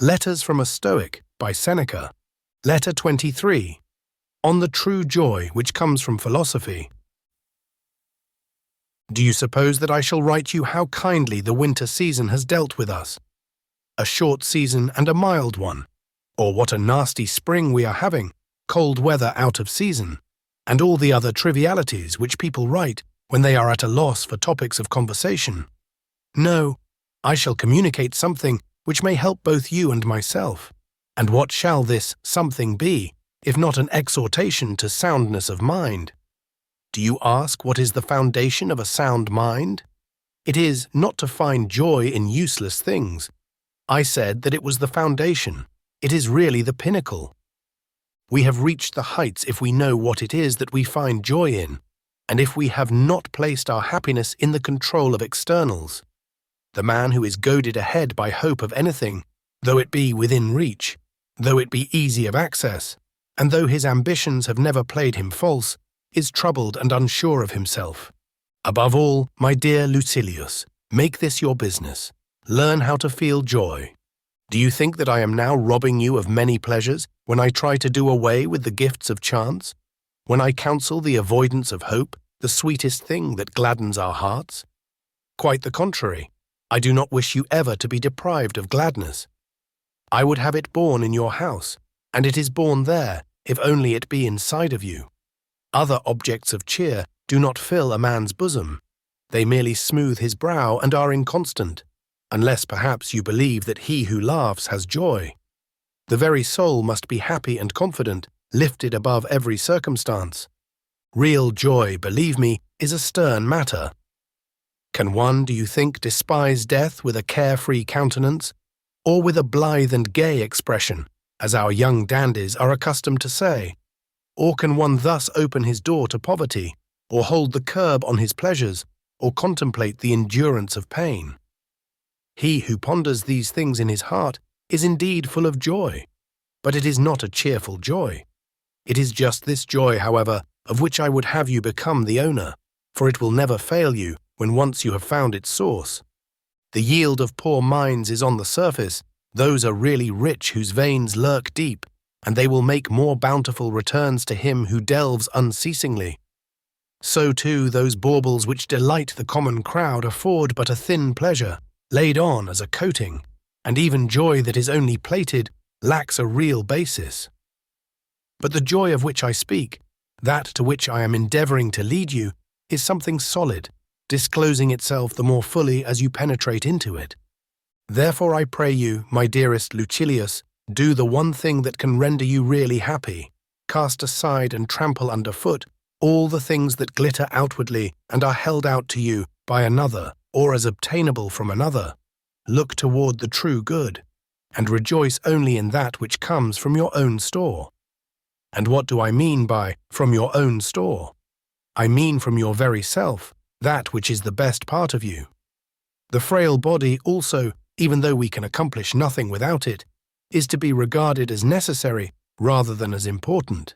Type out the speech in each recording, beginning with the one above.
Letters from a Stoic by Seneca. Letter 23. On the true joy which comes from philosophy. Do you suppose that I shall write you how kindly the winter season has dealt with us? A short season and a mild one. Or what a nasty spring we are having, cold weather out of season, and all the other trivialities which people write when they are at a loss for topics of conversation. No, I shall communicate something which may help both you and myself. And what shall this something be, if not an exhortation to soundness of mind? Do you ask what is the foundation of a sound mind? It is not to find joy in useless things. I said that it was the foundation. It is really the pinnacle. We have reached the heights if we know what it is that we find joy in, and if we have not placed our happiness in the control of externals. The man who is goaded ahead by hope of anything, though it be within reach, though it be easy of access, and though his ambitions have never played him false, is troubled and unsure of himself. Above all, my dear Lucilius, make this your business. Learn how to feel joy. Do you think that I am now robbing you of many pleasures when I try to do away with the gifts of chance? When I counsel the avoidance of hope, the sweetest thing that gladdens our hearts? Quite the contrary. I do not wish you ever to be deprived of gladness. I would have it born in your house, and it is born there, if only it be inside of you. Other objects of cheer do not fill a man's bosom. They merely smooth his brow and are inconstant, unless perhaps you believe that he who laughs has joy. The very soul must be happy and confident, lifted above every circumstance. Real joy, believe me, is a stern matter. Can one, do you think, despise death with a carefree countenance, or with a blithe and gay expression, as our young dandies are accustomed to say? Or can one thus open his door to poverty, or hold the curb on his pleasures, or contemplate the endurance of pain? He who ponders these things in his heart is indeed full of joy, but it is not a cheerful joy. It is just this joy, however, of which I would have you become the owner, for it will never fail you when once you have found its source. The yield of poor minds is on the surface. Those are really rich whose veins lurk deep, and they will make more bountiful returns to him who delves unceasingly. So too those baubles which delight the common crowd afford but a thin pleasure, laid on as a coating, and even joy that is only plated lacks a real basis. But the joy of which I speak, that to which I am endeavoring to lead you, is something solid, disclosing itself the more fully as you penetrate into it. Therefore I pray you, my dearest Lucilius, do the one thing that can render you really happy. Cast aside and trample underfoot all the things that glitter outwardly and are held out to you by another or as obtainable from another. Look toward the true good, and rejoice only in that which comes from your own store. And what do I mean by from your own store? I mean from your very self, that which is the best part of you. The frail body also, even though we can accomplish nothing without it, is to be regarded as necessary rather than as important.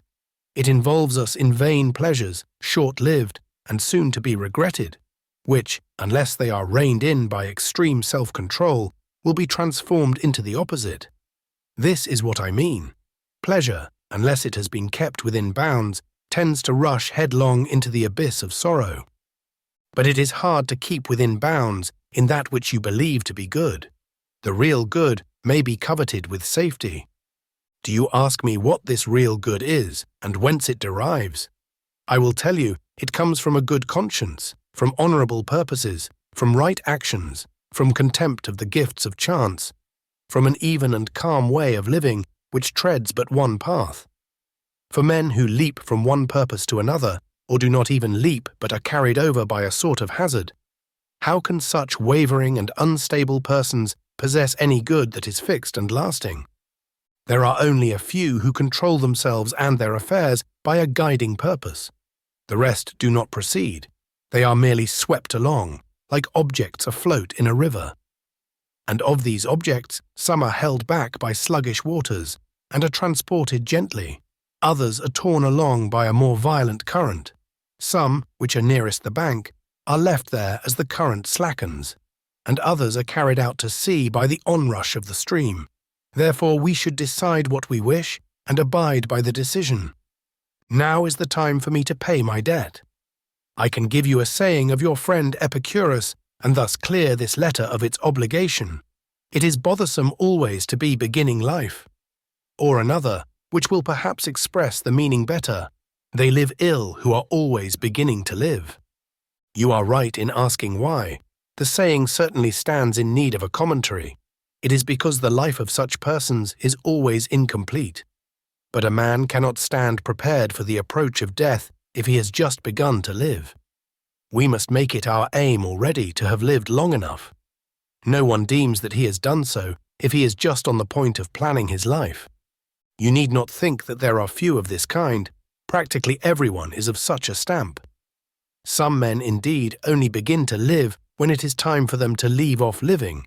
It involves us in vain pleasures, short-lived and soon to be regretted, which, unless they are reined in by extreme self-control, will be transformed into the opposite. This is what I mean. Pleasure, unless it has been kept within bounds, tends to rush headlong into the abyss of sorrow. But it is hard to keep within bounds in that which you believe to be good. The real good may be coveted with safety. Do you ask me what this real good is, and whence it derives? I will tell you, it comes from a good conscience, from honorable purposes, from right actions, from contempt of the gifts of chance, from an even and calm way of living which treads but one path. For men who leap from one purpose to another, or do not even leap but are carried over by a sort of hazard, how can such wavering and unstable persons possess any good that is fixed and lasting? There are only a few who control themselves and their affairs by a guiding purpose. The rest do not proceed. They are merely swept along, like objects afloat in a river. And of these objects, some are held back by sluggish waters and are transported gently. Others are torn along by a more violent current. Some, which are nearest the bank, are left there as the current slackens, and others are carried out to sea by the onrush of the stream. Therefore, we should decide what we wish and abide by the decision. Now is the time for me to pay my debt. I can give you a saying of your friend Epicurus and thus clear this letter of its obligation. It is bothersome always to be beginning life. Or another, which will perhaps express the meaning better. They live ill who are always beginning to live. You are right in asking why. The saying certainly stands in need of a commentary. It is because the life of such persons is always incomplete. But a man cannot stand prepared for the approach of death if he has just begun to live. We must make it our aim already to have lived long enough. No one deems that he has done so if he is just on the point of planning his life. You need not think that there are few of this kind. Practically everyone is of such a stamp. Some men indeed only begin to live when it is time for them to leave off living.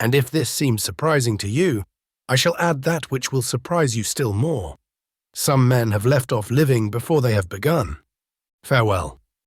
And if this seems surprising to you, I shall add that which will surprise you still more. Some men have left off living before they have begun. Farewell.